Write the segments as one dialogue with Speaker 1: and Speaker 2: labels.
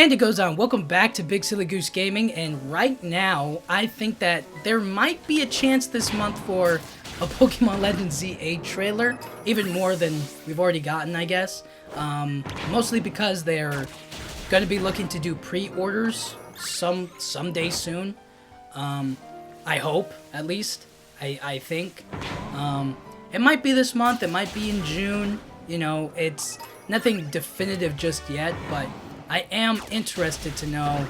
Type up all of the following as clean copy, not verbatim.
Speaker 1: And it goes on. Welcome back to Big Silly Goose Gaming, and right now, I think that there might be a chance this month for a Pokemon Legends Z8 trailer, even more than we've already gotten, I guess. Mostly because they're going to be looking to do pre-orders someday soon. I hope, at least. I think. It might be this month, it might be in June. You know, it's nothing definitive just yet, but I am interested to know,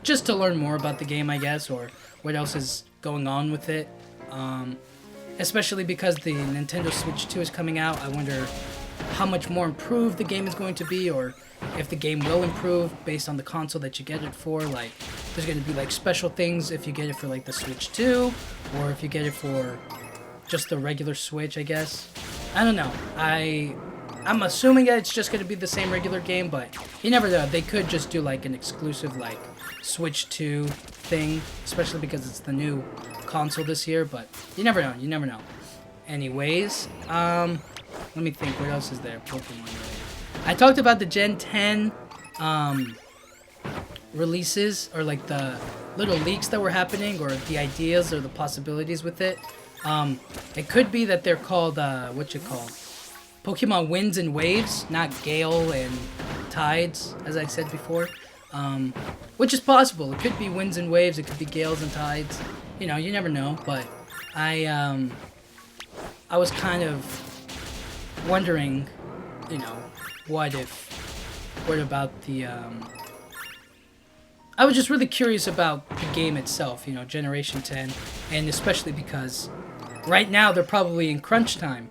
Speaker 1: just to learn more about the game, I guess, or what else is going on with it. Especially because the Nintendo Switch 2 is coming out, I wonder how much more improved the game is going to be, or if the game will improve based on the console that you get it for. Like, there's going to be like special things if you get it for like the Switch 2, or if you get it for just the regular Switch, I guess. I don't know. I'm assuming that it's just going to be the same regular game, but you never know. They could just do like an exclusive like Switch 2 thing, especially because it's the new console this year, but you never know. You never know. Anyways, let me think. What else is there? Pokemon related. I talked about the Gen 10 releases, or like the little leaks that were happening, or the ideas or the possibilities with it. It could be that they're called Pokemon Winds and Waves, not Gale and Tides, as I said before. Which is possible. It could be Winds and Waves, it could be Gales and Tides. You know, you never know, but I was kind of wondering, you know, what about the, I was just really curious about the game itself, you know, Generation 10, and especially because right now they're probably in crunch time.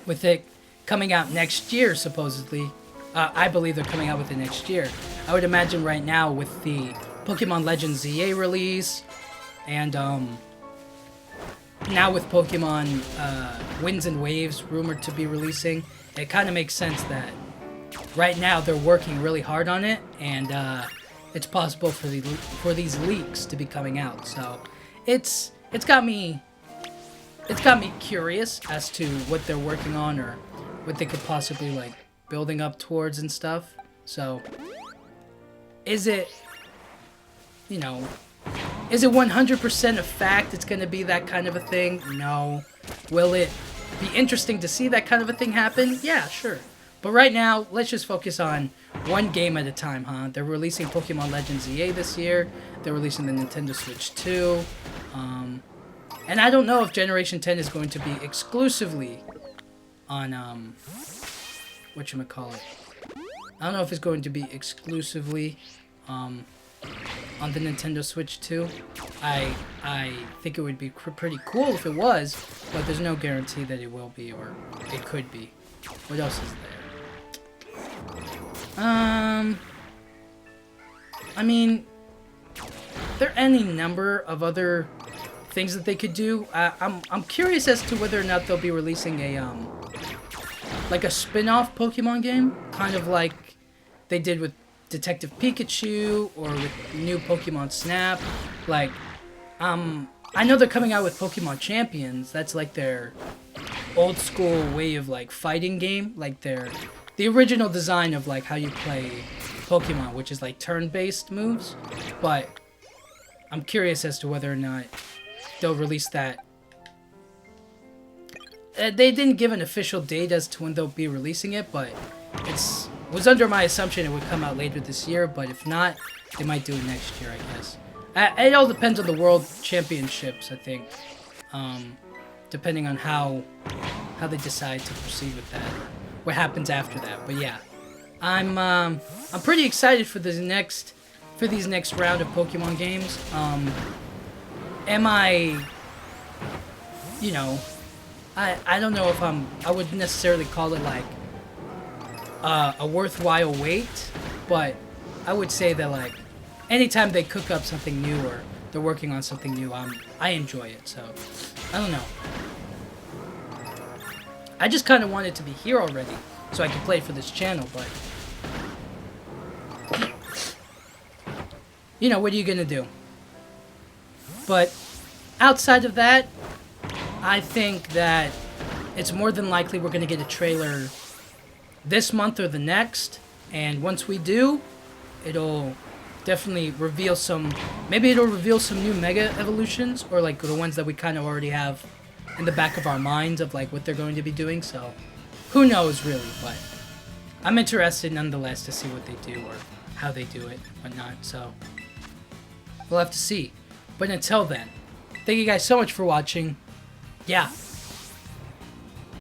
Speaker 1: With it coming out next year, supposedly. I believe they're coming out with it next year. I would imagine right now with the Pokemon Legends ZA release, and now with Pokemon Winds and Waves rumored to be releasing, it kind of makes sense that right now they're working really hard on it, and it's possible for these leaks to be coming out. So it's got me curious as to what they're working on, or what they could possibly like building up towards and stuff. So is it, you know, is it 100% a fact it's going to be that kind of a thing? No. Will it be interesting to see that kind of a thing happen? Yeah, sure. But right now, let's just focus on one game at a time, huh? They're releasing Pokemon Legends EA this year. They're releasing the Nintendo Switch 2. And I don't know if Generation 10 is going to be exclusively on, whatchamacallit. I don't know if it's going to be exclusively, on the Nintendo Switch 2. I think it would be pretty cool if it was, but there's no guarantee that it will be, or it could be. What else is there? I mean, there are any number of other things that they could do. I'm curious as to whether or not they'll be releasing a like a spin-off Pokemon game, kind of like they did with Detective Pikachu, or with new Pokemon Snap. Like, I know they're coming out with Pokemon Champions. That's like their old school way of like fighting game, like the original design of like how you play Pokemon, which is like turn-based moves. But I'm curious as to whether or not they'll release that. They didn't give an official date as to when they'll be releasing it, but it was under my assumption it would come out later this year. But if not, they might do it next year, I guess. It all depends on the World Championships, I think. Depending on how they decide to proceed with that, or what happens after that. But yeah, I'm pretty excited for these next round of Pokemon games. Am I, you know, I don't know if I would necessarily call it like a worthwhile wait, but I would say that like anytime they cook up something new, or they're working on something new, I enjoy it. So I don't know. I just kind of want it to be here already so I can play it for this channel, but you know, what are you gonna do? But outside of that, I think that it's more than likely we're going to get a trailer this month or the next, And once we do, it'll definitely reveal some... Maybe it'll reveal some new Mega Evolutions, or like the ones that we kind of already have in the back of our minds of like what they're going to be doing. So who knows really, but I'm interested nonetheless to see what they do or how they do it, whatnot. So we'll have to see. But until then, thank you guys so much for watching. Yeah,